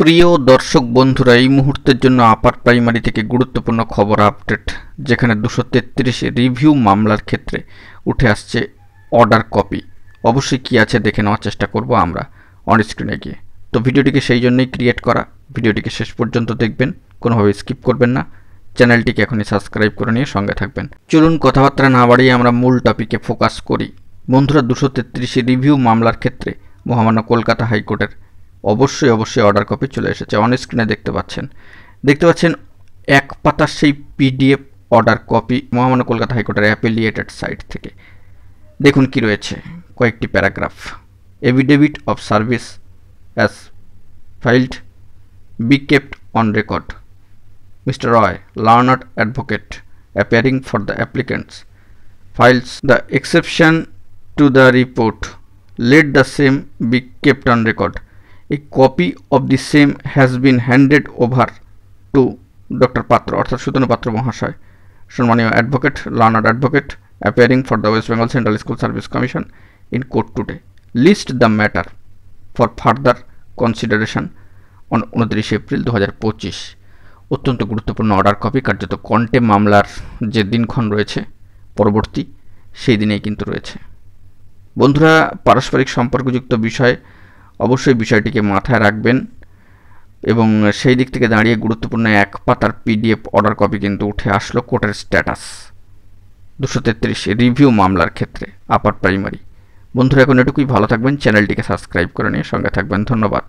প্রিয় দর্শক বন্ধুরা, এই মুহূর্তের জন্য আপার প্রাইমারি থেকে গুরুত্বপূর্ণ খবর আপডেট, যেখানে 233 রিভিউ মামলার ক্ষেত্রে উঠে আসছে অর্ডার কপি। অবশ্যই কি আছে দেখে নেওয়ার চেষ্টা করব আমরা অন স্ক্রিনে গিয়ে। তো ভিডিওটিকে সেই জন্যই ক্রিয়েট করা, ভিডিওটিকে শেষ পর্যন্ত দেখবেন, কোনোভাবে স্কিপ করবেন না। চ্যানেলটিকে এখনই সাবস্ক্রাইব করে নিয়ে সঙ্গে থাকবেন। চলুন কথাবার্তা না বাড়িয়ে আমরা মূল টপিকে ফোকাস করি। বন্ধুরা, 233 রিভিউ মামলার ক্ষেত্রে মহামান্য কলকাতা হাইকোর্টের অবশ্যই অর্ডার কপি চলে এসেছে। অন স্ক্রিনে দেখতে পাচ্ছেন এক পাতার সেই পিডিএফ অর্ডার কপি মহামান্য কলকাতা হাইকোর্টের অ্যাপিলিয়েটেড সাইট থেকে। দেখুন কি রয়েছে, কয়েকটি paragraph. Affidavit of service as filed be kept on record. Mr. Roy, learned advocate, appearing for the applicants, files the exception to the report. Let the same be kept on record. A copy of the same has been handed over to Dr. Patra, অর্থাৎ সুতনু পাত্র মহাশয়, সম্মানীয় advocate, learned advocate, appearing for the West Bengal Central School Service Commission in court today. List the matter for further consideration on 29 April 2025। অত্যন্ত গুরুত্বপূর্ণ order copy, কার্যত contempt মামলার যে দিনক্ষণ রয়েছে পরবর্তী, সেই দিনেই কিন্তু রয়েছে। বন্ধুরা, পারস্পরিক সম্পর্কযুক্ত বিষয়, অবশ্যই বিষয়টিকে মাথায় রাখবেন এবং সেই দিক থেকে দাঁড়িয়ে গুরুত্বপূর্ণ এক পাতার পিডিএফ অর্ডার কপি কিন্তু উঠে আসলো কোর্টের স্ট্যাটাস 233 রিভিউ মামলার ক্ষেত্রে আপার প্রাইমারি। বন্ধুরা, এখন এটুকুই, ভালো থাকবেন, চ্যানেলটিকে সাবস্ক্রাইব করে নিয়ে সঙ্গে থাকবেন। ধন্যবাদ।